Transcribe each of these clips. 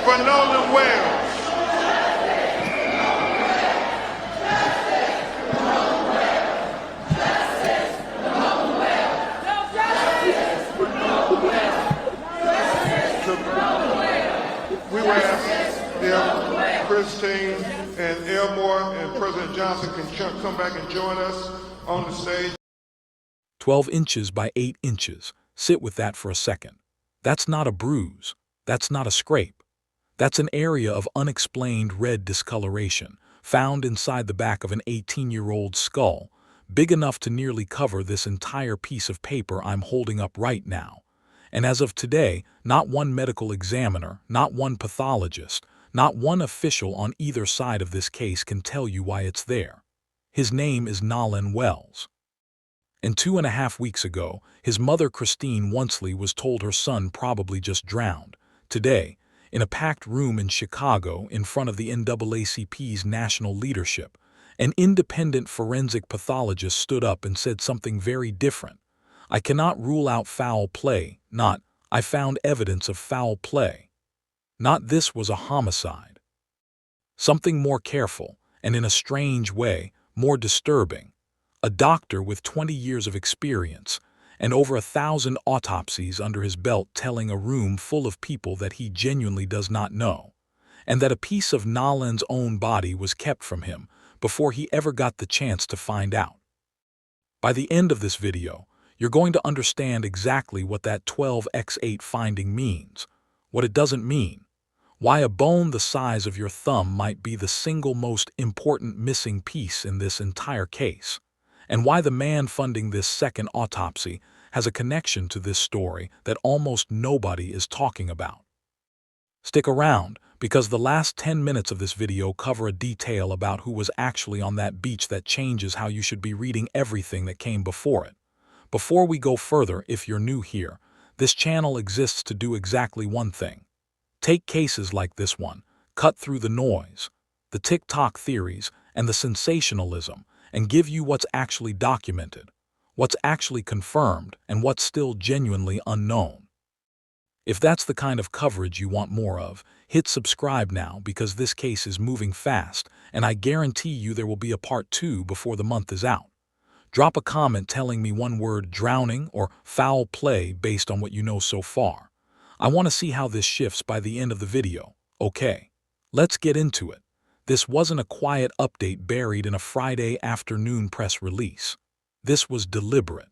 for Nolan Wells. We will ask if Christine and Elmore and President Johnson can come back and join us on the stage. 12 inches by 8 inches. Sit with that for a second. That's not a bruise. That's not a scrape. That's an area of unexplained red discoloration found inside the back of an 18-year-old skull, big enough to nearly cover this entire piece of paper I'm holding up right now. And as of today, not one medical examiner, not one pathologist, not one official on either side of this case can tell you why it's there. His name is Nolan Wells. And 2.5 weeks ago, his mother Christine Wonsley was told her son probably just drowned. Today, in a packed room in Chicago in front of the NAACP's national leadership, an independent forensic pathologist stood up and said something very different. I cannot rule out foul play, not, I found evidence of foul play. Not this was a homicide. Something more careful, and in a strange way, more disturbing. A doctor with 20 years of experience and over 1,000 autopsies under his belt telling a room full of people that he genuinely does not know, and that a piece of Nolan's own body was kept from him before he ever got the chance to find out. By the end of this video, you're going to understand exactly what that 12x8 finding means, what it doesn't mean, why a bone the size of your thumb might be the single most important missing piece in this entire case, and why the man funding this second autopsy has a connection to this story that almost nobody is talking about. Stick around, because the last 10 minutes of this video cover a detail about who was actually on that beach that changes how you should be reading everything that came before it. Before we go further, if you're new here, this channel exists to do exactly one thing. Take cases like this one, cut through the noise, the TikTok theories, and the sensationalism, and give you what's actually documented, what's actually confirmed, and what's still genuinely unknown. If that's the kind of coverage you want more of, hit subscribe now because this case is moving fast, and I guarantee you there will be a part 2 before the month is out. Drop a comment telling me one word, drowning or foul play, based on what you know so far. I want to see how this shifts by the end of the video. Okay, let's get into it. This wasn't a quiet update buried in a Friday afternoon press release. This was deliberate.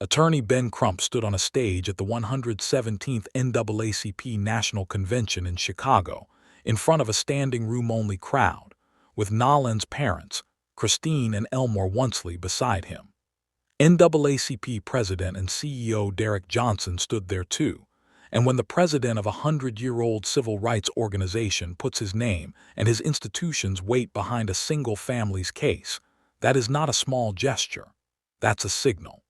Attorney Ben Crump stood on a stage at the 117th NAACP National Convention in Chicago, in front of a standing room-only crowd, with Nolan's parents, Christine and Elmore Wonsley, beside him. NAACP President and CEO Derek Johnson stood there too, and when the president of a 100-year-old civil rights organization puts his name and his institution's weight behind a single family's case, that is not a small gesture. That's a signal.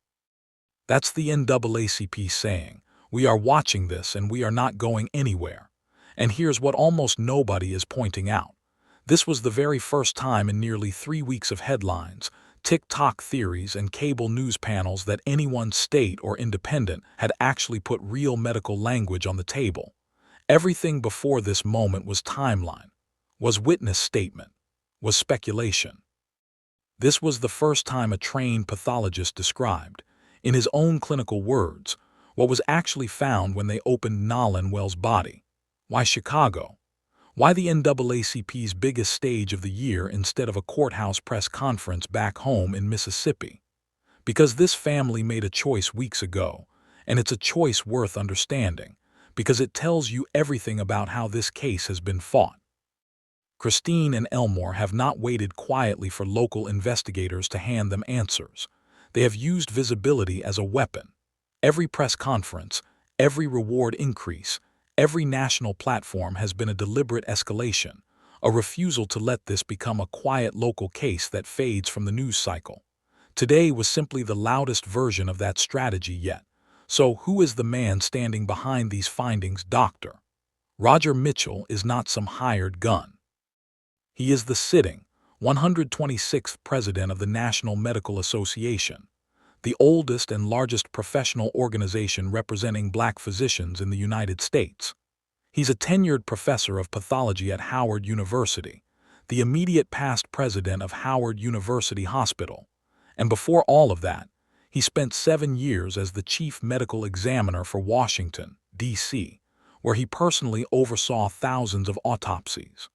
That's the NAACP saying, we are watching this and we are not going anywhere. And here's what almost nobody is pointing out. This was the very first time in nearly 3 weeks of headlines, TikTok theories, and cable news panels that anyone, state or independent, had actually put real medical language on the table. Everything before this moment was timeline, was witness statement, was speculation. This was the first time a trained pathologist described, in his own clinical words, what was actually found when they opened Nolan Wells' body. Why Chicago? Why the NAACP's biggest stage of the year instead of a courthouse press conference back home in Mississippi? Because this family made a choice weeks ago, and it's a choice worth understanding, because it tells you everything about how this case has been fought. Christine and Elmore have not waited quietly for local investigators to hand them answers. They have used visibility as a weapon. Every press conference, every reward increase, every national platform has been a deliberate escalation, a refusal to let this become a quiet local case that fades from the news cycle. Today was simply the loudest version of that strategy yet. So who is the man standing behind these findings, Dr. Roger Mitchell is not some hired gun. He is the sitting 126th president of the National Medical Association, the oldest and largest professional organization representing black physicians in the United States. He's a tenured professor of pathology at Howard University, the immediate past president of Howard University Hospital. And before all of that, he spent 7 years as the chief medical examiner for Washington, D.C., where he personally oversaw thousands of autopsies.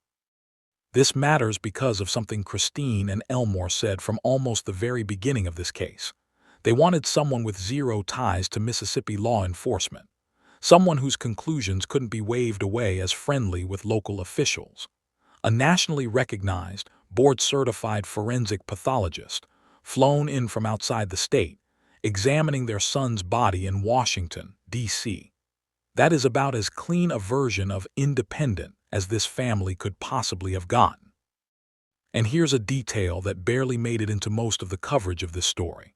This matters because of something Christine and Elmore said from almost the very beginning of this case. They wanted someone with zero ties to Mississippi law enforcement, someone whose conclusions couldn't be waved away as friendly with local officials. A nationally recognized, board-certified forensic pathologist, flown in from outside the state, examining their son's body in Washington, D.C. That is about as clean a version of independent as this family could possibly have gotten. And here's a detail that barely made it into most of the coverage of this story.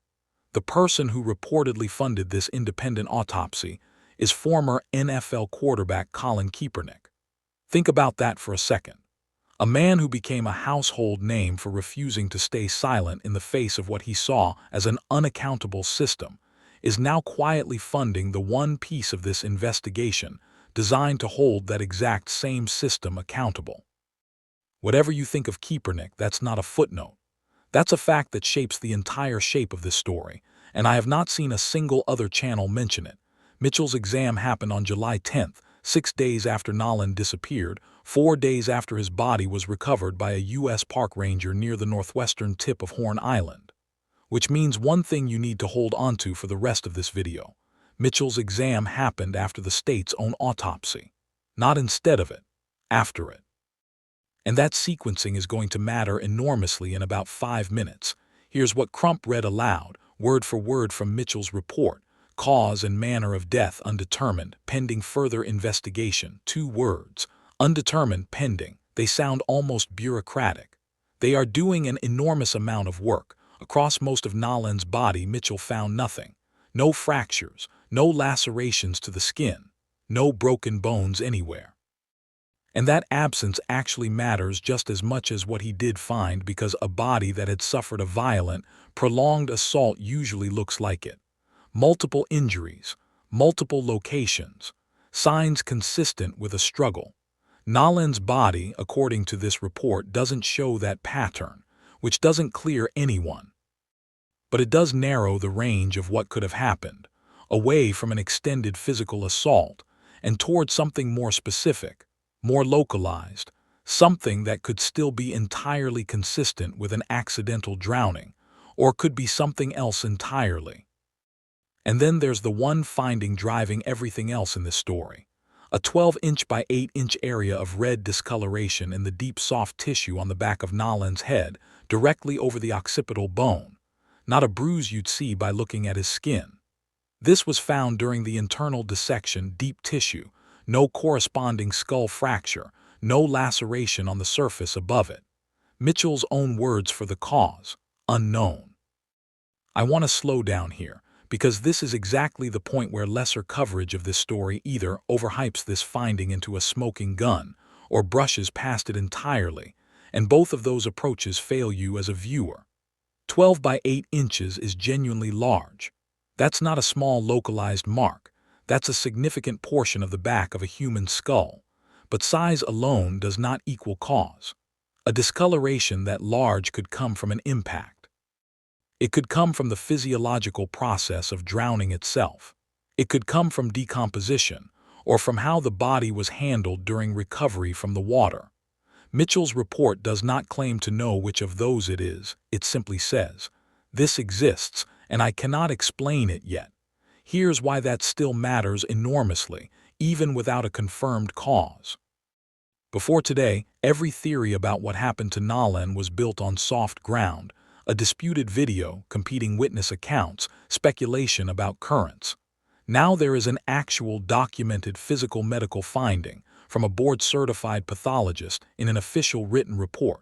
The person who reportedly funded this independent autopsy is former NFL quarterback Colin Kaepernick. Think about that for a second. A man who became a household name for refusing to stay silent in the face of what he saw as an unaccountable system is now quietly funding the one piece of this investigation designed to hold that exact same system accountable. Whatever you think of Kaepernick, that's not a footnote. That's a fact that shapes the entire shape of this story, and I have not seen a single other channel mention it. Mitchell's exam happened on July 10th, 6 days after Nolan disappeared, 4 days after his body was recovered by a U.S. park ranger near the northwestern tip of Horn Island. Which means one thing you need to hold onto for the rest of this video. Mitchell's exam happened after the state's own autopsy. Not instead of it, after it. And that sequencing is going to matter enormously in about 5 minutes. Here's what Crump read aloud, word for word from Mitchell's report. Cause and manner of death undetermined, pending further investigation. 2 words. Undetermined, pending. They sound almost bureaucratic. They are doing an enormous amount of work. Across most of Nolan's body, Mitchell found nothing. No fractures, no lacerations to the skin, no broken bones anywhere. And that absence actually matters just as much as what he did find, because a body that had suffered a violent, prolonged assault usually looks like it. Multiple injuries, multiple locations, signs consistent with a struggle. Nolan's body, according to this report, doesn't show that pattern, which doesn't clear anyone. But it does narrow the range of what could have happened, away from an extended physical assault and toward something more specific, more localized, something that could still be entirely consistent with an accidental drowning, or could be something else entirely. And then there's the one finding driving everything else in this story. A 12-inch by 8-inch area of red discoloration in the deep soft tissue on the back of Nolan's head, directly over the occipital bone. Not a bruise you'd see by looking at his skin. This was found during the internal dissection, deep tissue, no corresponding skull fracture, no laceration on the surface above it. Mitchell's own words for the cause, unknown. I want to slow down here, because this is exactly the point where lesser coverage of this story either overhypes this finding into a smoking gun or brushes past it entirely, and both of those approaches fail you as a viewer. 12 by 8 inches is genuinely large. That's not a small localized mark. That's a significant portion of the back of a human skull. But size alone does not equal cause. A discoloration that large could come from an impact. It could come from the physiological process of drowning itself. It could come from decomposition, or from how the body was handled during recovery from the water. Mitchell's report does not claim to know which of those it is. It simply says, "This exists, and I cannot explain it yet." Here's why that still matters enormously, even without a confirmed cause. Before today, every theory about what happened to Nolan was built on soft ground, a disputed video, competing witness accounts, speculation about currents. Now there is an actual documented physical medical finding from a board-certified pathologist in an official written report.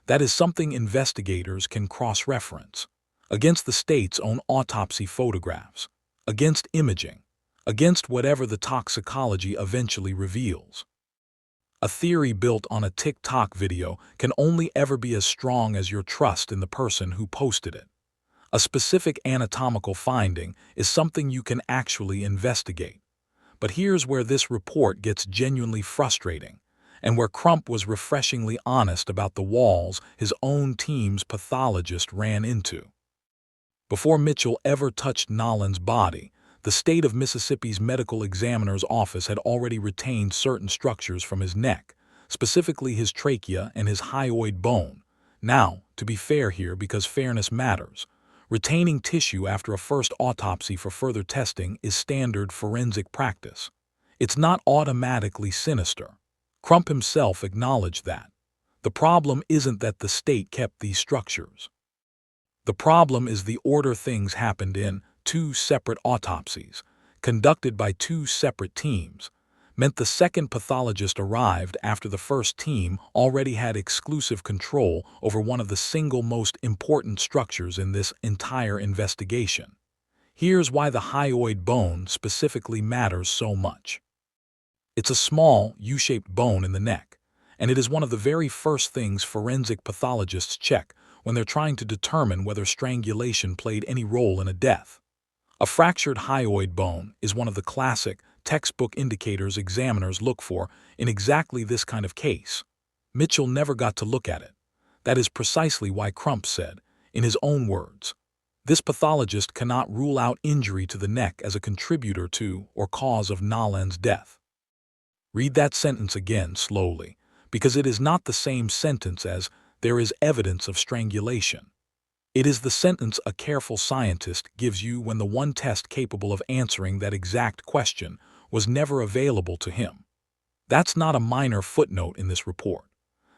That is something investigators can cross-reference against the state's own autopsy photographs, against imaging, against whatever the toxicology eventually reveals. A theory built on a TikTok video can only ever be as strong as your trust in the person who posted it. A specific anatomical finding is something you can actually investigate. But here's where this report gets genuinely frustrating, and where Crump was refreshingly honest about the walls his own team's pathologist ran into. Before Mitchell ever touched Nolan's body, the state of Mississippi's medical examiner's office had already retained certain structures from his neck, specifically his trachea and his hyoid bone. Now, to be fair here, because fairness matters, retaining tissue after a first autopsy for further testing is standard forensic practice. It's not automatically sinister. Crump himself acknowledged that. The problem isn't that the state kept these structures. The problem is the order things happened in. Two separate autopsies, conducted by two separate teams, meant the second pathologist arrived after the first team already had exclusive control over one of the single most important structures in this entire investigation. Here's why the hyoid bone specifically matters so much. It's a small, U-shaped bone in the neck, and it is one of the very first things forensic pathologists check when they're trying to determine whether strangulation played any role in a death. A fractured hyoid bone is one of the classic, textbook indicators examiners look for in exactly this kind of case. Mitchell never got to look at it. That is precisely why Crump said, in his own words, "This pathologist cannot rule out injury to the neck as a contributor to or cause of Nolan's death." Read that sentence again slowly, because it is not the same sentence as "there is evidence of strangulation." It is the sentence a careful scientist gives you when the one test capable of answering that exact question was never available to him. That's not a minor footnote in this report.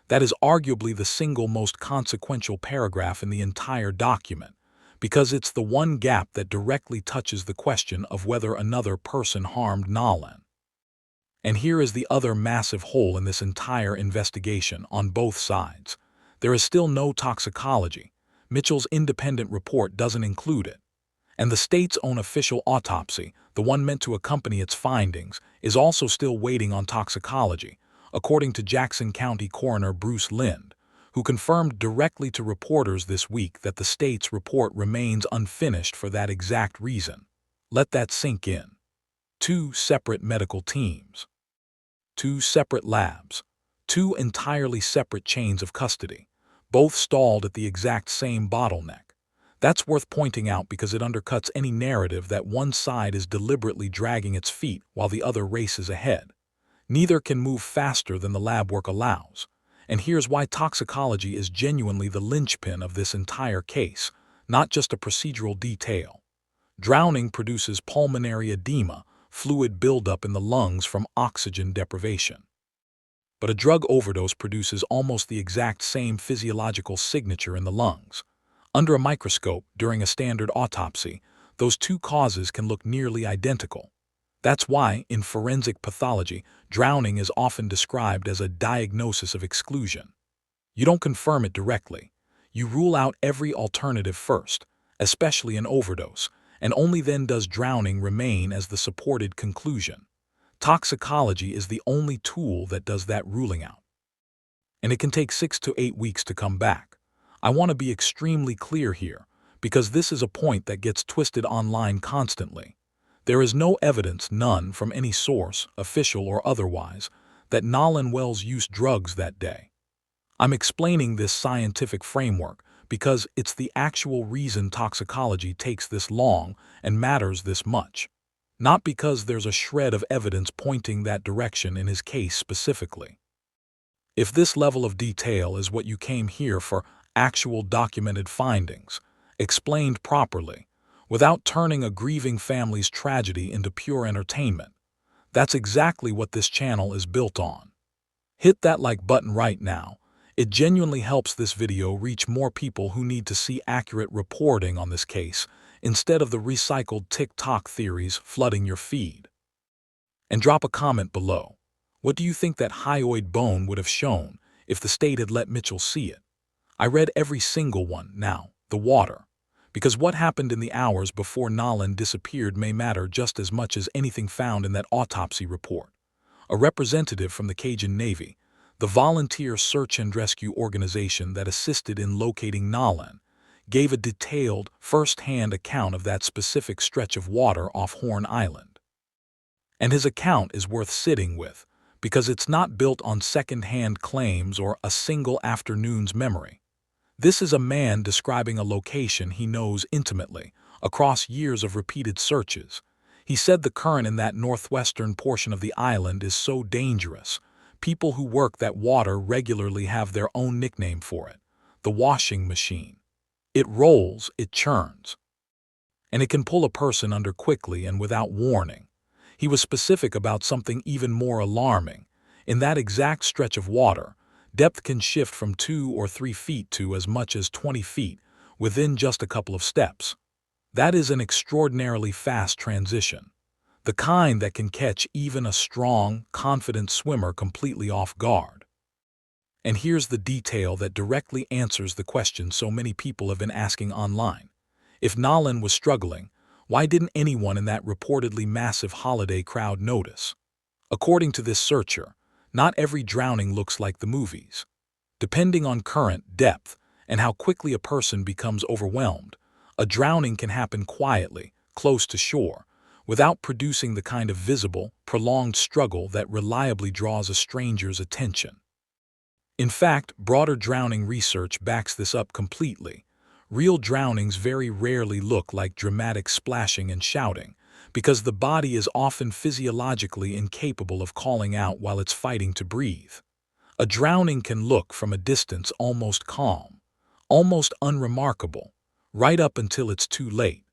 That is arguably the single most consequential paragraph in the entire document, because it's the one gap that directly touches the question of whether another person harmed Nolan. And here is the other massive hole in this entire investigation on both sides. There is still no toxicology. Mitchell's independent report doesn't include it. And the state's own official autopsy, the one meant to accompany its findings, is also still waiting on toxicology, according to Jackson County Coroner Bruce Lind, who confirmed directly to reporters this week that the state's report remains unfinished for that exact reason. Let that sink in. Two separate medical teams. Two separate labs. Two entirely separate chains of custody, both stalled at the exact same bottleneck. That's worth pointing out because it undercuts any narrative that one side is deliberately dragging its feet while the other races ahead. Neither can move faster than the lab work allows. And here's why toxicology is genuinely the linchpin of this entire case, not just a procedural detail. Drowning produces pulmonary edema, fluid buildup in the lungs from oxygen deprivation. But a drug overdose produces almost the exact same physiological signature in the lungs. Under a microscope, during a standard autopsy, those two causes can look nearly identical. That's why, in forensic pathology, drowning is often described as a diagnosis of exclusion. You don't confirm it directly. You rule out every alternative first, especially an overdose, and only then does drowning remain as the supported conclusion. Toxicology is the only tool that does that ruling out. And it can take 6 to 8 weeks to come back. I want to be extremely clear here, because this is a point that gets twisted online constantly. There is no evidence, none from any source, official or otherwise, that Nolan Wells used drugs that day. I'm explaining this scientific framework because it's the actual reason toxicology takes this long and matters this much. Not because there's a shred of evidence pointing that direction in his case specifically. If this level of detail is what you came here for, actual documented findings, explained properly, without turning a grieving family's tragedy into pure entertainment, that's exactly what this channel is built on. Hit that like button right now. It genuinely helps this video reach more people who need to see accurate reporting on this case, instead of the recycled TikTok theories flooding your feed. And drop a comment below. What do you think that hyoid bone would have shown if the state had let Mitchell see it? I read every single one now, the water, because what happened in the hours before Nolan disappeared may matter just as much as anything found in that autopsy report. A representative from the Cajun Navy, the volunteer search and rescue organization that assisted in locating Nolan, gave a detailed, first-hand account of that specific stretch of water off Horn Island. And his account is worth sitting with, because it's not built on second-hand claims or a single afternoon's memory. This is a man describing a location he knows intimately, across years of repeated searches. He said the current in that northwestern portion of the island is so dangerous. People who work that water regularly have their own nickname for it: the washing machine. It rolls, it churns, and it can pull a person under quickly and without warning. He was specific about something even more alarming. In that exact stretch of water, depth can shift from 2 or 3 feet to as much as 20 feet within just a couple of steps. That is an extraordinarily fast transition, the kind that can catch even a strong, confident swimmer completely off guard. And here's the detail that directly answers the question so many people have been asking online. If Nolan was struggling, why didn't anyone in that reportedly massive holiday crowd notice? According to this searcher, not every drowning looks like the movies. Depending on current, depth, and how quickly a person becomes overwhelmed, a drowning can happen quietly, close to shore, without producing the kind of visible, prolonged struggle that reliably draws a stranger's attention. In fact, broader drowning research backs this up completely. Real drownings very rarely look like dramatic splashing and shouting, because the body is often physiologically incapable of calling out while it's fighting to breathe. A drowning can look from a distance almost calm, almost unremarkable, right up until it's too late.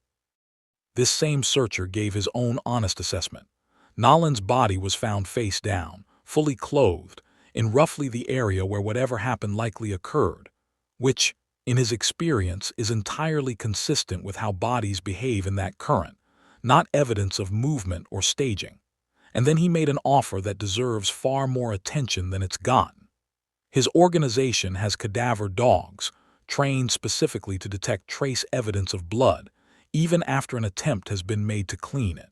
This same searcher gave his own honest assessment. Nolan's body was found face down, fully clothed, in roughly the area where whatever happened likely occurred, which, in his experience, is entirely consistent with how bodies behave in that current, not evidence of movement or staging. And then he made an offer that deserves far more attention than it's gotten. His organization has cadaver dogs, trained specifically to detect trace evidence of blood, even after an attempt has been made to clean it.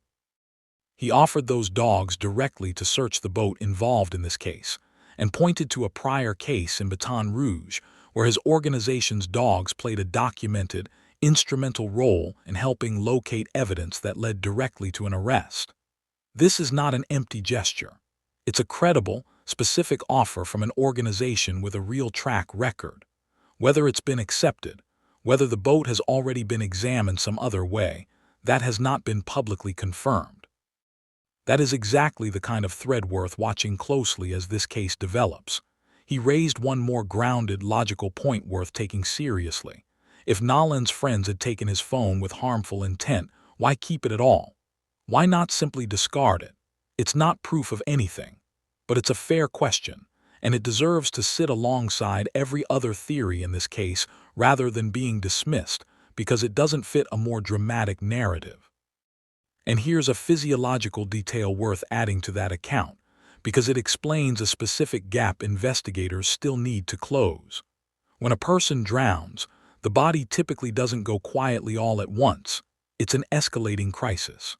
He offered those dogs directly to search the boat involved in this case, and pointed to a prior case in Baton Rouge where his organization's dogs played a documented, instrumental role in helping locate evidence that led directly to an arrest. This is not an empty gesture. It's a credible, specific offer from an organization with a real track record. Whether it's been accepted, whether the boat has already been examined some other way, that has not been publicly confirmed. That is exactly the kind of thread worth watching closely as this case develops. He raised one more grounded, logical point worth taking seriously. If Nolan's friends had taken his phone with harmful intent, why keep it at all? Why not simply discard it? It's not proof of anything, but it's a fair question, and it deserves to sit alongside every other theory in this case rather than being dismissed because it doesn't fit a more dramatic narrative. And here's a physiological detail worth adding to that account, because it explains a specific gap investigators still need to close. When a person drowns, the body typically doesn't go quietly all at once. It's an escalating crisis.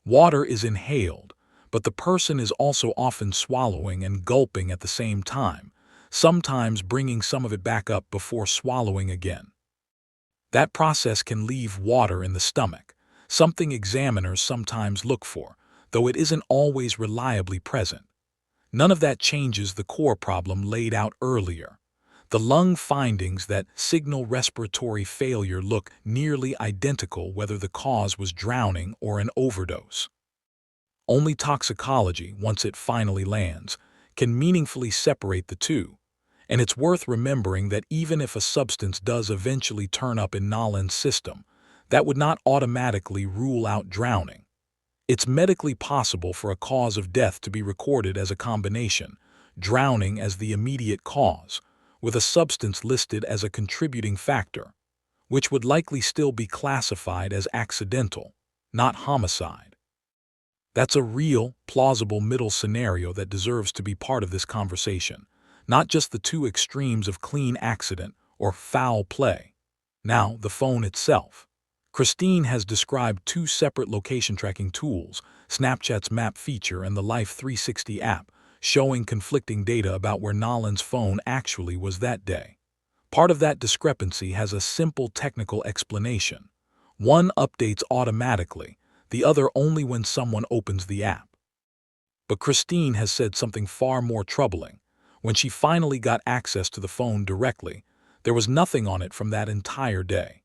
Water is inhaled, but the person is also often swallowing and gulping at the same time, sometimes bringing some of it back up before swallowing again. That process can leave water in the stomach, something examiners sometimes look for, though it isn't always reliably present. None of that changes the core problem laid out earlier. The lung findings that signal respiratory failure look nearly identical whether the cause was drowning or an overdose. Only toxicology, once it finally lands, can meaningfully separate the two, and it's worth remembering that even if a substance does eventually turn up in Nolan's system, that would not automatically rule out drowning. It's medically possible for a cause of death to be recorded as a combination, drowning as the immediate cause, with a substance listed as a contributing factor, which would likely still be classified as accidental, not homicide. That's a real, plausible middle scenario that deserves to be part of this conversation, not just the two extremes of clean accident or foul play. Now, the phone itself. Christine has described two separate location tracking tools, Snapchat's map feature and the Life 360 app, showing conflicting data about where Nolan's phone actually was that day. Part of that discrepancy has a simple technical explanation. One updates automatically, the other only when someone opens the app. But Christine has said something far more troubling. When she finally got access to the phone directly, there was nothing on it from that entire day.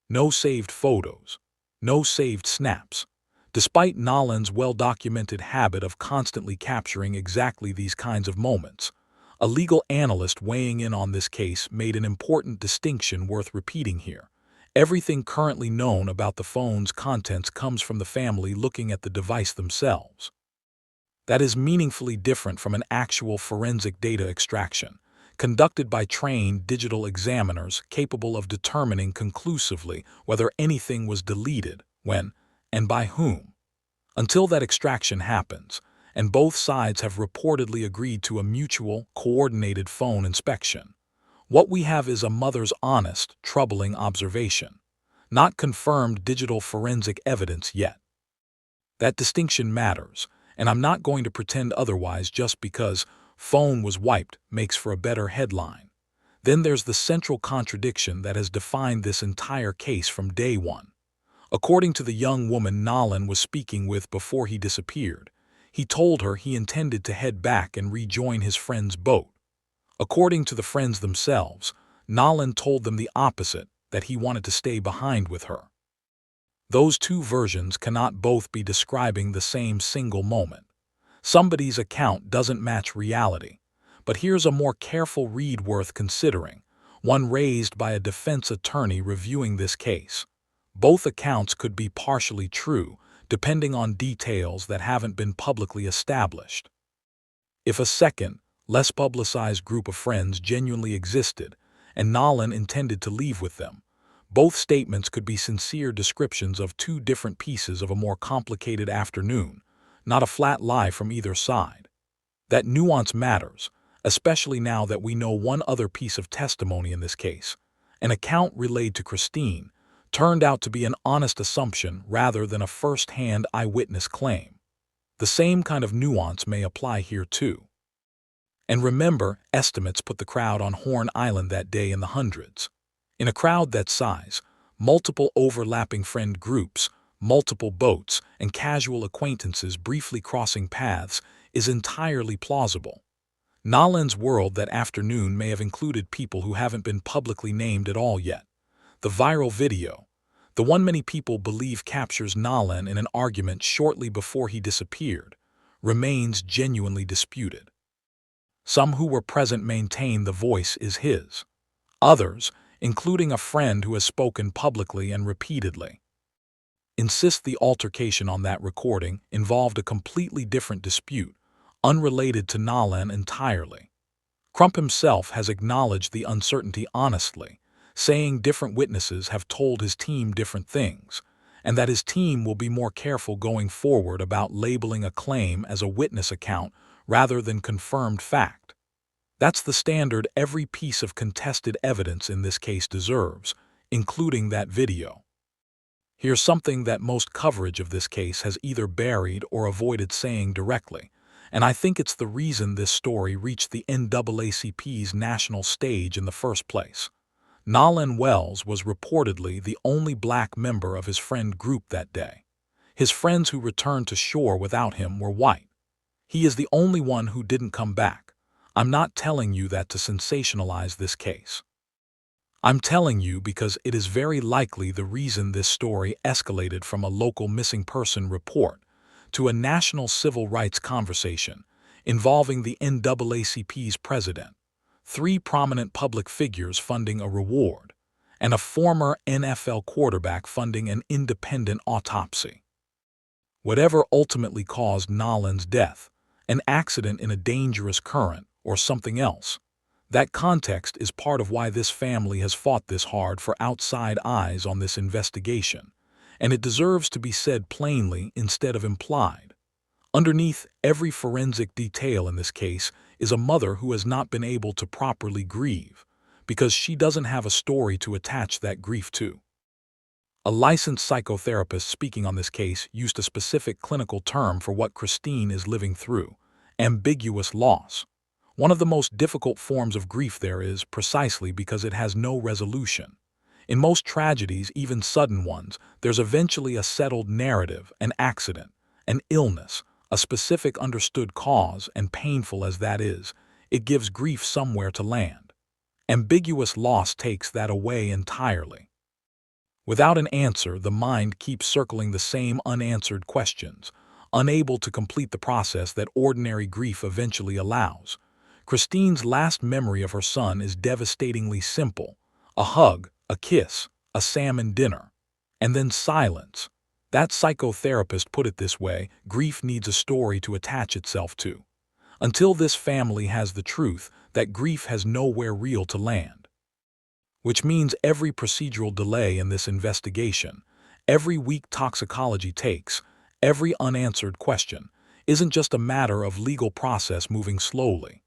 No saved photos. No saved snaps. Despite Nolan's well-documented habit of constantly capturing exactly these kinds of moments, a legal analyst weighing in on this case made an important distinction worth repeating here. Everything currently known about the phone's contents comes from the family looking at the device themselves. That is meaningfully different from an actual forensic data extraction, conducted by trained digital examiners capable of determining conclusively whether anything was deleted, when, and by whom. Until that extraction happens, and both sides have reportedly agreed to a mutual, coordinated phone inspection, what we have is a mother's honest, troubling observation, not confirmed digital forensic evidence yet. That distinction matters, and I'm not going to pretend otherwise just because "phone was wiped" makes for a better headline. Then there's the central contradiction that has defined this entire case from day one. According to the young woman Nolan was speaking with before he disappeared, he told her he intended to head back and rejoin his friend's boat. According to the friends themselves, Nolan told them the opposite, that he wanted to stay behind with her. Those two versions cannot both be describing the same single moment. Somebody's account doesn't match reality. But here's a more careful read worth considering, one raised by a defense attorney reviewing this case. Both accounts could be partially true, depending on details that haven't been publicly established. If a second, less publicized group of friends genuinely existed, and Nolan intended to leave with them, both statements could be sincere descriptions of two different pieces of a more complicated afternoon, not a flat lie from either side. That nuance matters, especially now that we know one other piece of testimony in this case. An account relayed to Christine turned out to be an honest assumption rather than a first-hand eyewitness claim. The same kind of nuance may apply here too. And remember, estimates put the crowd on Horn Island that day in the hundreds. In a crowd that size, multiple overlapping friend groups, multiple boats, and casual acquaintances briefly crossing paths is entirely plausible. Nolan's world that afternoon may have included people who haven't been publicly named at all yet. The viral video, the one many people believe captures Nolan in an argument shortly before he disappeared, remains genuinely disputed. Some who were present maintain the voice is his. Others, including a friend who has spoken publicly and repeatedly, insist the altercation on that recording involved a completely different dispute, unrelated to Nolan entirely. Crump himself has acknowledged the uncertainty honestly, saying different witnesses have told his team different things, and that his team will be more careful going forward about labeling a claim as a witness account rather than confirmed fact. That's the standard every piece of contested evidence in this case deserves, including that video. Here's something that most coverage of this case has either buried or avoided saying directly, and I think it's the reason this story reached the NAACP's national stage in the first place. Nolan Wells was reportedly the only black member of his friend group that day. His friends who returned to shore without him were white. He is the only one who didn't come back. I'm not telling you that to sensationalize this case. I'm telling you because it is very likely the reason this story escalated from a local missing person report to a national civil rights conversation involving the NAACP's president, 3 prominent public figures funding a reward, and a former NFL quarterback funding an independent autopsy. Whatever ultimately caused Nolan's death, an accident in a dangerous current, or something else, that context is part of why this family has fought this hard for outside eyes on this investigation, and it deserves to be said plainly instead of implied. Underneath every forensic detail in this case is a mother who has not been able to properly grieve because she doesn't have a story to attach that grief to. A licensed psychotherapist speaking on this case used a specific clinical term for what Christine is living through: ambiguous loss. One of the most difficult forms of grief there is precisely because it has no resolution. In most tragedies, even sudden ones, there's eventually a settled narrative, an accident, an illness, a specific understood cause, and painful as that is, it gives grief somewhere to land. Ambiguous loss takes that away entirely. Without an answer, the mind keeps circling the same unanswered questions, unable to complete the process that ordinary grief eventually allows. Christine's last memory of her son is devastatingly simple: a hug, a kiss, a salmon dinner, and then silence. That psychotherapist put it this way: grief needs a story to attach itself to. Until this family has the truth, that grief has nowhere real to land. Which means every procedural delay in this investigation, every week toxicology takes, every unanswered question, isn't just a matter of legal process moving slowly.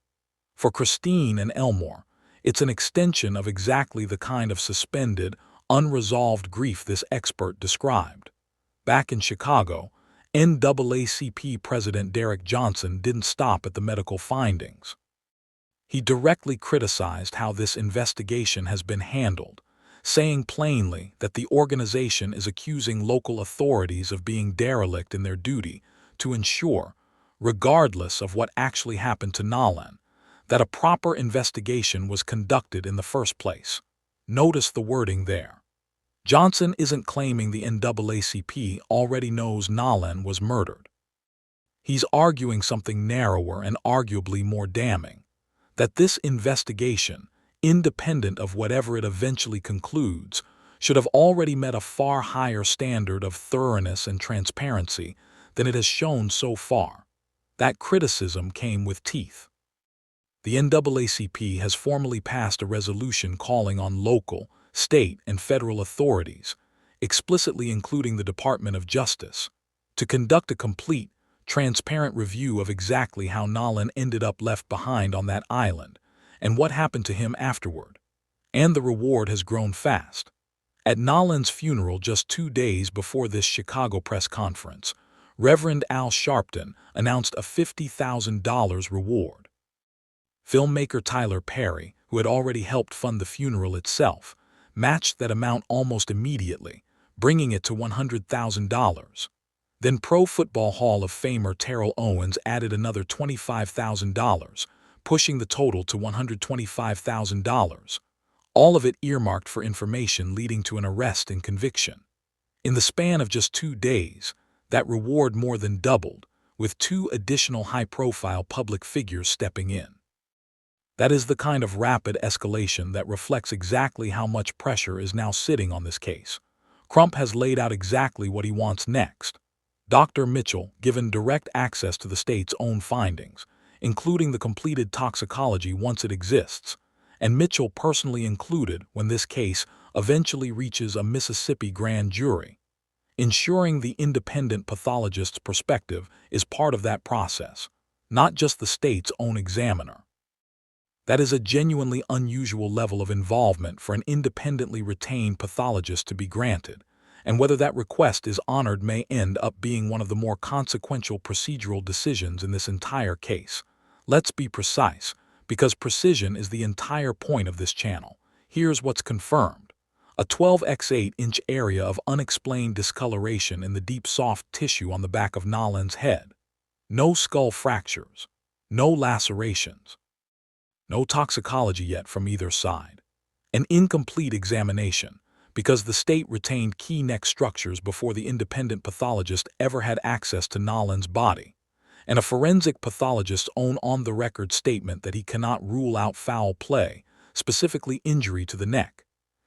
For Christine and Elmore, it's an extension of exactly the kind of suspended, unresolved grief this expert described. Back in Chicago, NAACP President Derek Johnson didn't stop at the medical findings. He directly criticized how this investigation has been handled, saying plainly that the organization is accusing local authorities of being derelict in their duty to ensure, regardless of what actually happened to Nolan, that a proper investigation was conducted in the first place. Notice the wording there. Johnson isn't claiming the NAACP already knows Nolan was murdered. He's arguing something narrower and arguably more damning: that this investigation, independent of whatever it eventually concludes, should have already met a far higher standard of thoroughness and transparency than it has shown so far. That criticism came with teeth. The NAACP has formally passed a resolution calling on local, state, and federal authorities, explicitly including the Department of Justice, to conduct a complete, transparent review of exactly how Nolan ended up left behind on that island and what happened to him afterward. And the reward has grown fast. At Nolan's funeral just 2 days before this Chicago press conference, Reverend Al Sharpton announced a $50,000 reward. Filmmaker Tyler Perry, who had already helped fund the funeral itself, matched that amount almost immediately, bringing it to $100,000. Then Pro Football Hall of Famer Terrell Owens added another $25,000, pushing the total to $125,000, all of it earmarked for information leading to an arrest and conviction. In the span of just 2 days, that reward more than doubled, with 2 additional high-profile public figures stepping in. That is the kind of rapid escalation that reflects exactly how much pressure is now sitting on this case. Crump has laid out exactly what he wants next. Dr. Mitchell given direct access to the state's own findings, including the completed toxicology once it exists, and Mitchell personally included when this case eventually reaches a Mississippi grand jury. Ensuring the independent pathologist's perspective is part of that process, not just the state's own examiner. That is a genuinely unusual level of involvement for an independently retained pathologist to be granted, and whether that request is honored may end up being one of the more consequential procedural decisions in this entire case. Let's be precise, because precision is the entire point of this channel. Here's what's confirmed: a 12x8-inch area of unexplained discoloration in the deep soft tissue on the back of Nolan's head. No skull fractures, no lacerations, no toxicology yet from either side. An incomplete examination, because the state retained key neck structures before the independent pathologist ever had access to Nolan's body, and a forensic pathologist's own on-the-record statement that he cannot rule out foul play, specifically injury to the neck.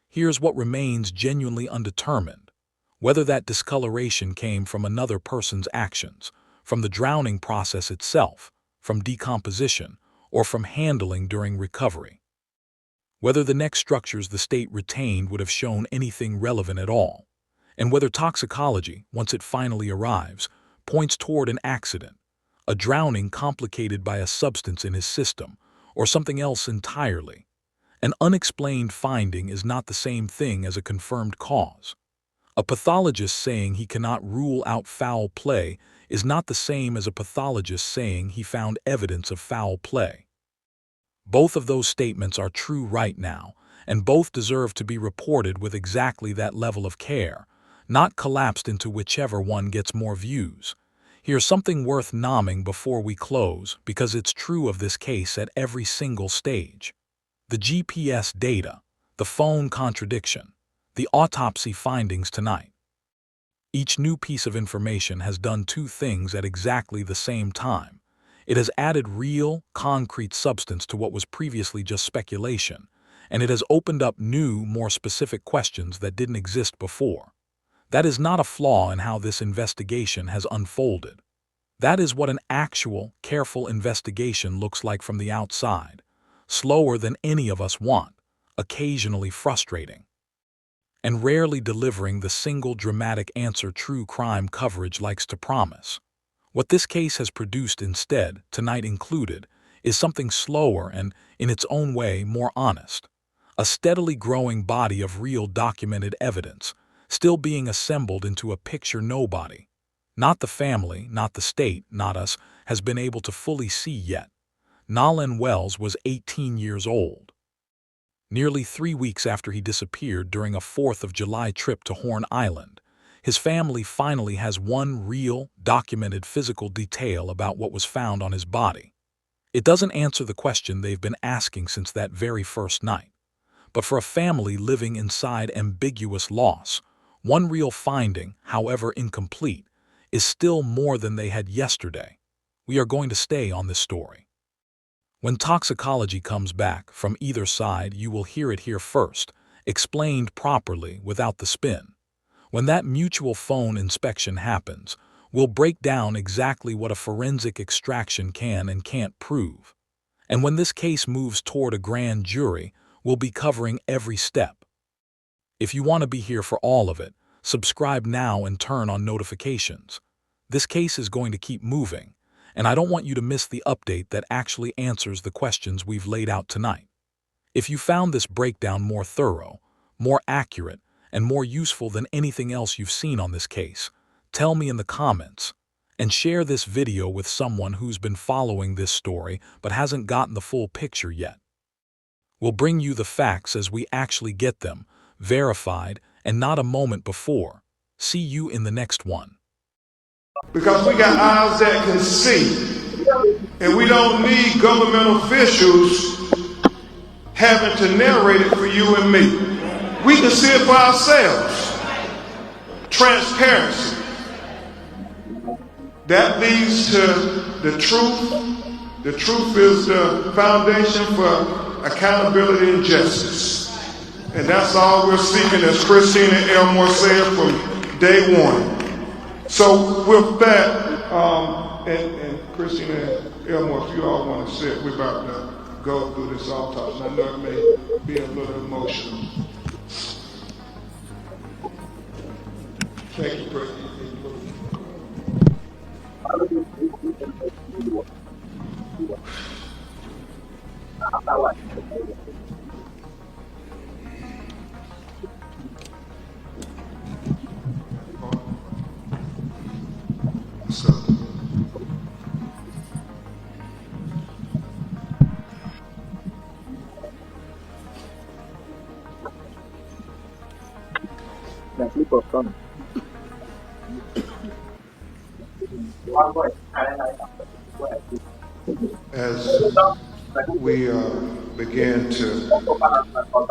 Here's what remains genuinely undetermined: whether that discoloration came from another person's actions, from the drowning process itself, from decomposition, or from handling during recovery. Whether the neck structures the state retained would have shown anything relevant at all, and whether toxicology, once it finally arrives, points toward an accident, a drowning complicated by a substance in his system, or something else entirely. An unexplained finding is not the same thing as a confirmed cause. A pathologist saying he cannot rule out foul play is not the same as a pathologist saying he found evidence of foul play. Both of those statements are true right now, and both deserve to be reported with exactly that level of care, not collapsed into whichever one gets more views. Here's something worth nomming before we close, because it's true of this case at every single stage. The GPS data, the phone contradiction, the autopsy findings tonight. Each new piece of information has done two things at exactly the same time. It has added real, concrete substance to what was previously just speculation, and it has opened up new, more specific questions that didn't exist before. That is not a flaw in how this investigation has unfolded. That is what an actual, careful investigation looks like from the outside. Slower than any of us want, occasionally frustrating, and rarely delivering the single dramatic answer true crime coverage likes to promise. What this case has produced instead, tonight included, is something slower and, in its own way, more honest. A steadily growing body of real documented evidence, still being assembled into a picture nobody, not the family, not the state, not us, has been able to fully see yet. Nolan Wells was 18 years old. Nearly 3 weeks after he disappeared during a 4th of July trip to Horn Island, his family finally has one real, documented physical detail about what was found on his body. It doesn't answer the question they've been asking since that very first night. But for a family living inside ambiguous loss, one real finding, however incomplete, is still more than they had yesterday. We are going to stay on this story. When toxicology comes back from either side, you will hear it here first, explained properly without the spin. When that mutual phone inspection happens, we'll break down exactly what a forensic extraction can and can't prove. And when this case moves toward a grand jury, we'll be covering every step. If you want to be here for all of it, subscribe now and turn on notifications. This case is going to keep moving, and I don't want you to miss the update that actually answers the questions we've laid out tonight. If you found this breakdown more thorough, more accurate, and more useful than anything else you've seen on this case, tell me in the comments, and share this video with someone who's been following this story but hasn't gotten the full picture yet. We'll bring you the facts as we actually get them, verified, and not a moment before. See you in the next one. Because we got eyes that can see, and we don't need government officials having to narrate it for you and me. We can see it for ourselves. Transparency. That leads to the truth. The truth is the foundation for accountability and justice. And that's all we're seeking, as Christina Elmore said from day one. So with that, and Christina Elmore, if you all want to sit, we're about to go through this autopsy. I know it may be a little emotional. Thank you, President. As we begin to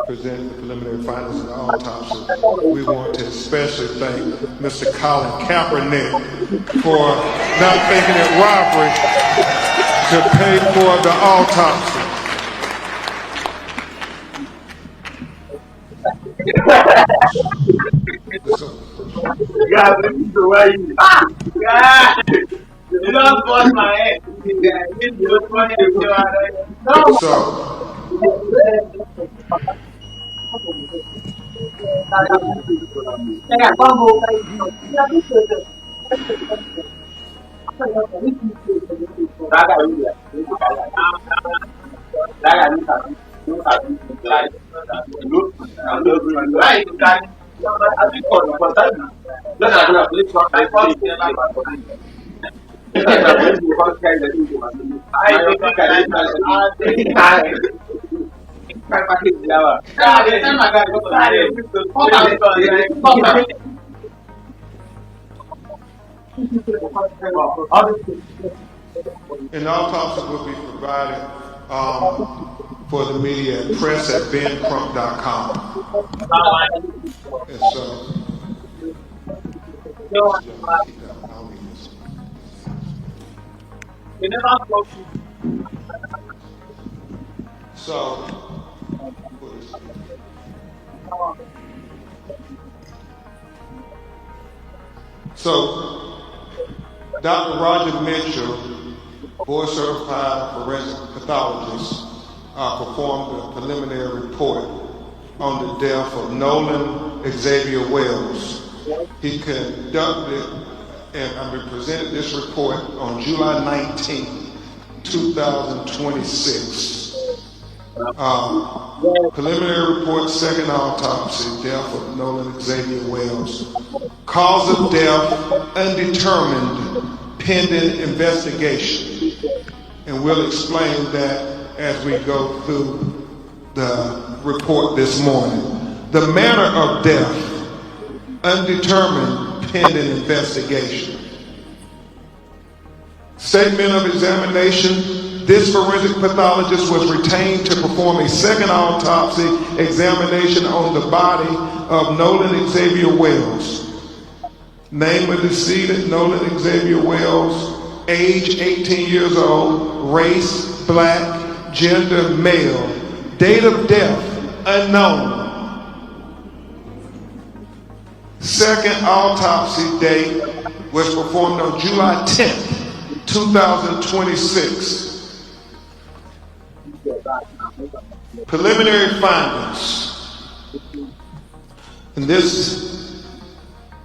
present the preliminary findings of the autopsy, we want to especially thank Mr. Colin Kaepernick for not thinking it robbery to pay for the autopsy. God, this is the way you. God! You don't bust my head. It's funny to go out there. An autopsy will be provided for the media at press@bencrump.com. And so, I'll leave this. So, Dr. Roger Mitchell, board certified forensic pathologist, performed a preliminary report on the death of Nolan Xavier Wells. He conducted and presented this report on July 19, 2026. Preliminary report, second autopsy, death of Nolan Xavier Wells. Cause of death undetermined, pending investigation. And we'll explain that as we go through the report this morning. The manner of death undetermined, pending investigation. Statement of examination. This forensic pathologist was retained to perform a second autopsy examination on the body of Nolan Xavier Wells. Name of decedent, Nolan Xavier Wells, age 18 years old, race, black, gender, male, date of death, unknown. Second autopsy date was performed on July 10th, 2026. Preliminary findings, and this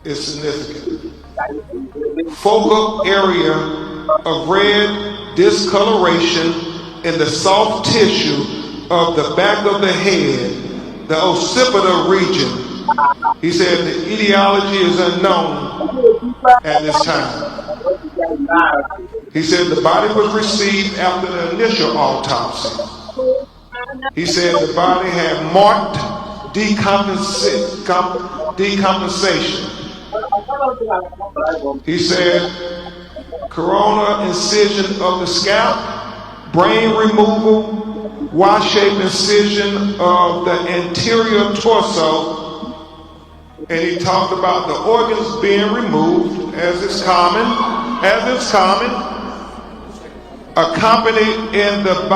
is significant. Focal area of red discoloration in the soft tissue of the back of the head, the occipital region. He said the etiology is unknown at this time. He said the body was received after the initial autopsy. He said the body had marked decompensation. He said coronal incision of the scalp, brain removal, Y-shaped incision of the anterior torso, and he talked about the organs being removed as is common, accompanied in the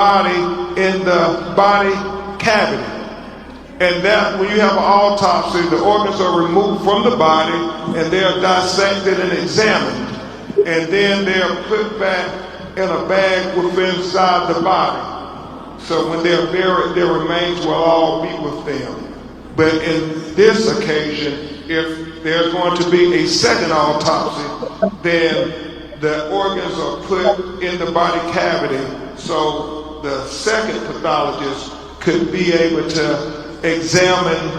body cavity. And that when you have an autopsy, the organs are removed from the body and they are dissected and examined. And then they are put back in a bag within inside the body. So when they're buried, their remains will all be with them. But in this occasion, if there's going to be a second autopsy, then the organs are put in the body cavity so the second pathologist could be able to examine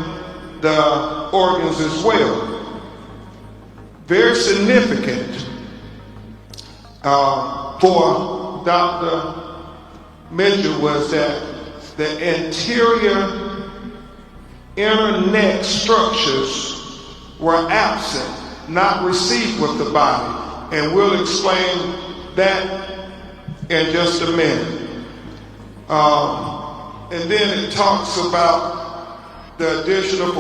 the organs as well. Very significant for Dr. Mitchell was that the anterior inner neck structures were absent, not received with the body. And we'll explain that in just a minute. And then it talks about the additional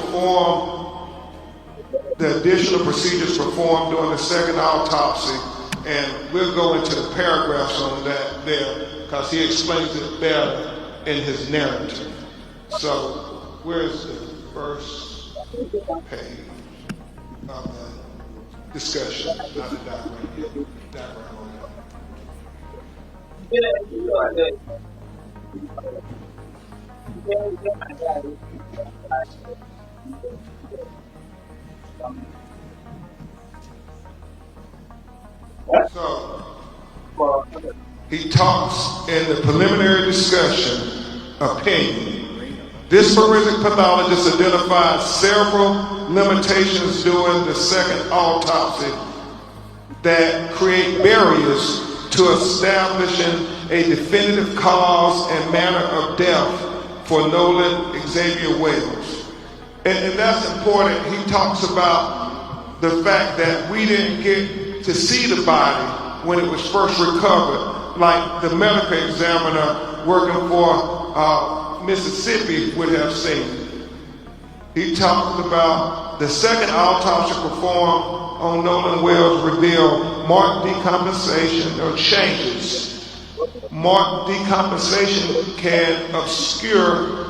procedures performed during the second autopsy. And we'll go into the paragraphs on that there because he explains it better in his narrative. So where's the first page of the discussion, not the diagram yet. Diagram on that. So, he talks in the preliminary discussion opinion. This forensic pathologist identified several limitations during the second autopsy that create barriers to establishing a definitive cause and manner of death for Nolan Xavier Wells. And that's important. He talks about the fact that we didn't get to see the body when it was first recovered, like the medical examiner working for Mississippi would have seen. He talked about the second autopsy performed on Nolan Wells revealed marked decompensation or changes. Marked decompensation can obscure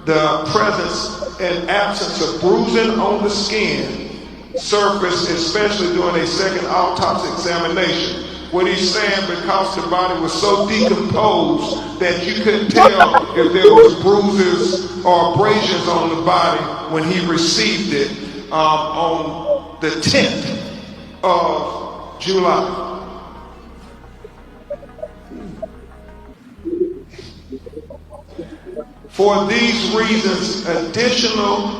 the presence and absence of bruising on the skin surface, especially during a second autopsy examination. What he's saying, because the body was so decomposed that you couldn't tell if there was bruises or abrasions on the body when he received it on the 10th of July. For these reasons, additional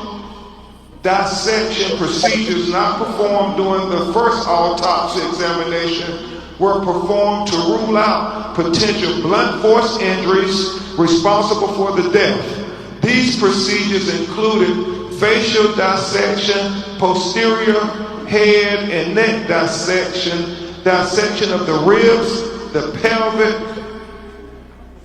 dissection procedures not performed during the first autopsy examination were performed to rule out potential blunt force injuries responsible for the death. These procedures included facial dissection, posterior head and neck dissection, dissection of the ribs, the pelvic,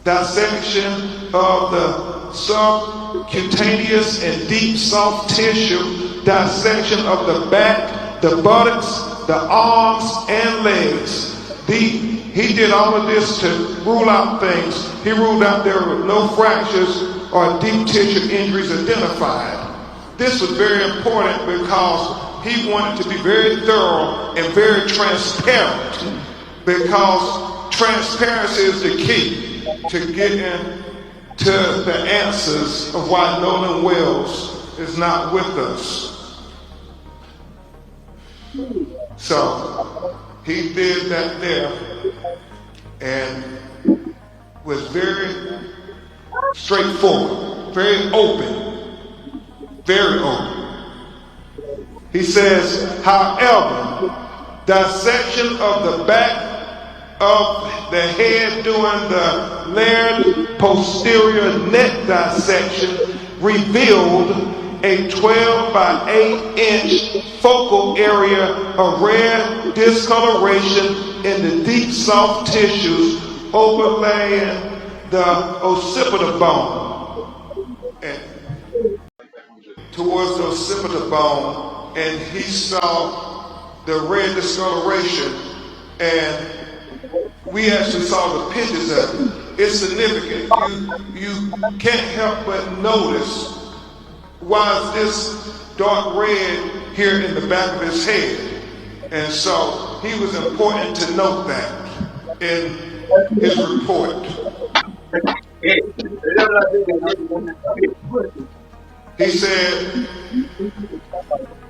dissection of the subcutaneous and deep soft tissue, dissection of the back, the buttocks, the arms, and legs. He did all of this to rule out things. He ruled out there were no fractures or deep tissue injuries identified. This was very important because he wanted to be very thorough and very transparent, because transparency is the key to getting to the answers of why Nolan Wells is not with us. So he did that there and was very straightforward, very open, very open. He says, however, dissection of the back of the head during the layered posterior neck dissection revealed a 12 by 8 inch focal area of red discoloration in the deep soft tissues overlaying the occipital bone. And towards the occipital bone, and he saw the red discoloration, and we actually saw the pictures of it. It's significant. You can't help but notice, why is this dark red here in the back of his head? And so he was important to note that in his report. He said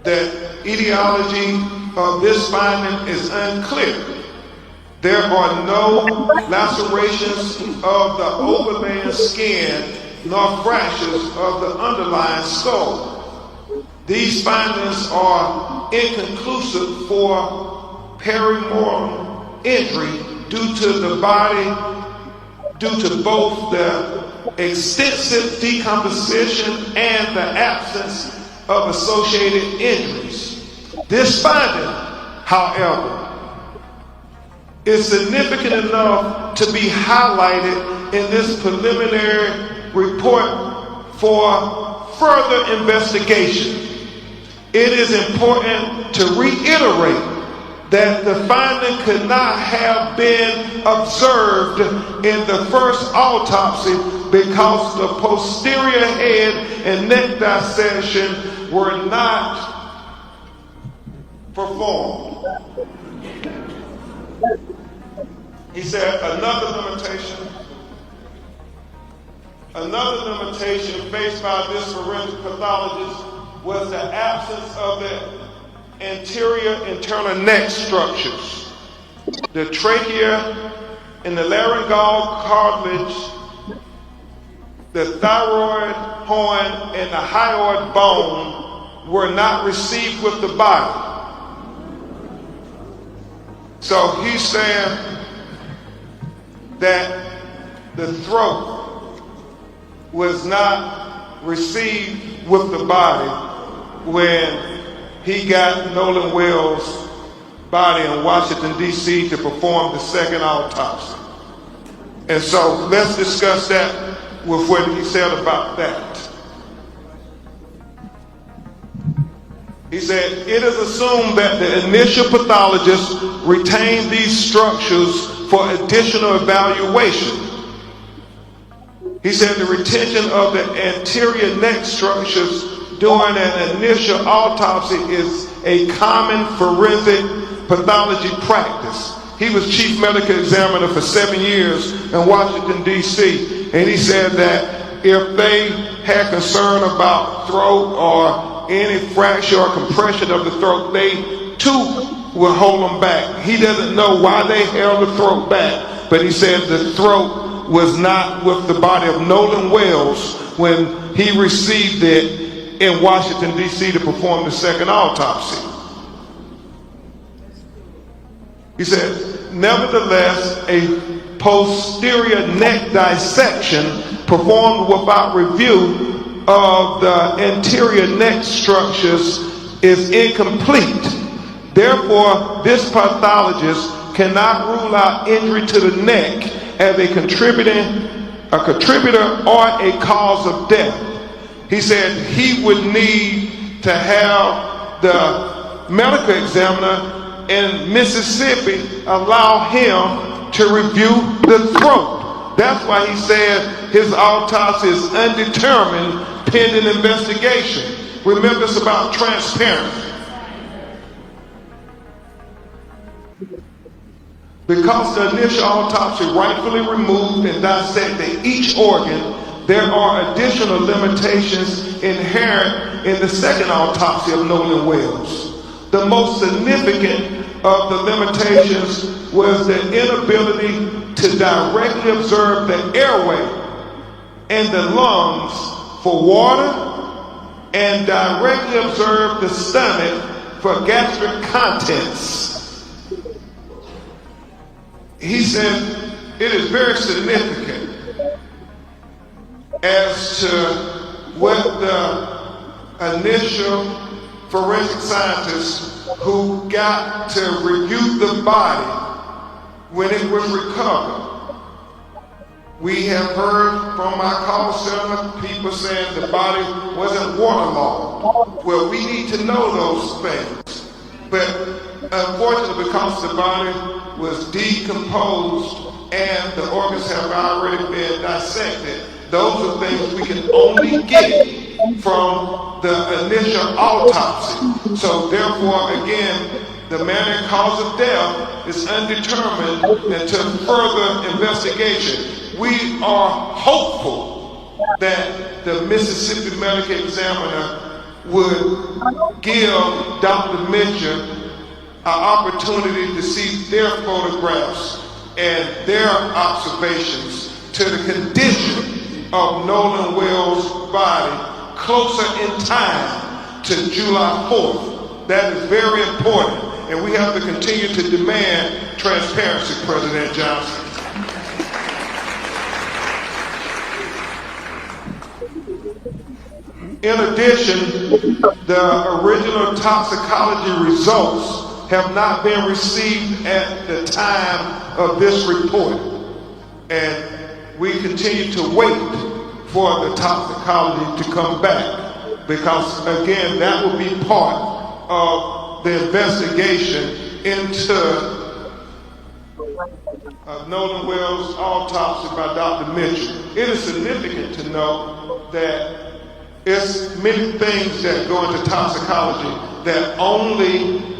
that etiology of this finding is unclear. There are no lacerations of the overlaying skin nor fractures of the underlying skull. These findings are inconclusive for perimortem injury due to both the extensive decomposition and the absence of associated injuries. This finding, however, is significant enough to be highlighted in this preliminary report for further investigation. It is important to reiterate that the finding could not have been observed in the first autopsy because the posterior head and neck dissection were not performed. He said another limitation faced by this forensic pathologist was the absence of the anterior internal neck structures. The trachea and the laryngeal cartilage, the thyroid horn, and the hyoid bone were not received with the body. So he's saying that the throat was not received with the body when he got Nolan Wells body in Washington, D.C. to perform the second autopsy. And so let's discuss that with what he said about that. He said, it is assumed that the initial pathologist retained these structures for additional evaluation. He said the retention of the anterior neck structures during an initial autopsy is a common forensic pathology practice. He was chief medical examiner for 7 years in Washington, D.C., and he said that if they had concern about throat or any fracture or compression of the throat, they too will hold them back. He doesn't know why they held the throat back, but he said the throat was not with the body of Nolan Wells when he received it in Washington, D.C. to perform the second autopsy. He said, nevertheless, a posterior neck dissection performed without review of the anterior neck structures is incomplete. Therefore, this pathologist cannot rule out injury to the neck as a contributor or a cause of death. He said he would need to have the medical examiner in Mississippi allow him to review the throat. That's why he said his autopsy is undetermined pending investigation. Remember, it's about transparency. Because the initial autopsy rightfully removed and dissected each organ, there are additional limitations inherent in the second autopsy of Nolan Wells. The most significant of the limitations was the inability to directly observe the airway and the lungs for water and directly observe the stomach for gastric contents. He said it is very significant as to what the initial forensic scientists who got to review the body when it was recovered. We have heard from our call center people saying the body wasn't waterlogged. Well, we need to know those things. But unfortunately, because the body was decomposed and the organs have already been dissected, those are things we can only get from the initial autopsy. So therefore, again, the manner and cause of death is undetermined until further investigation. We are hopeful that the Mississippi medical examiner would give Dr. Mitchell an opportunity to see their photographs and their observations to the condition of Nolan Wells' body closer in time to July 4th. That is very important, and we have to continue to demand transparency, President Johnson. In addition, the original toxicology results have not been received at the time of this report, and we continue to wait for the toxicology to come back, because again, that will be part of the investigation into Nolan Wells' autopsy by Dr. Mitchell. It is significant to know that it's many things that go into toxicology that only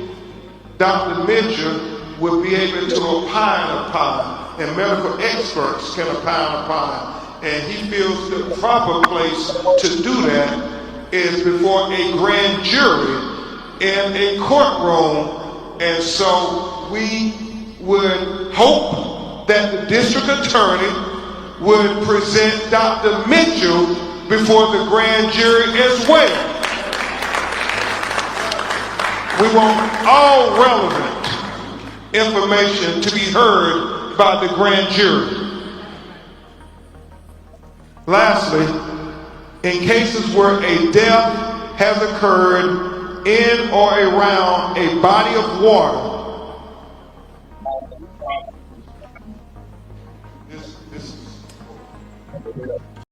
Dr. Mitchell would be able to opine upon, and medical experts can opine upon. And he feels the proper place to do that is before a grand jury in a courtroom. And so we would hope that the district attorney would present Dr. Mitchell before the grand jury as well. We want all relevant information to be heard by the grand jury. Lastly, in cases where a death has occurred in or around a body of water, This is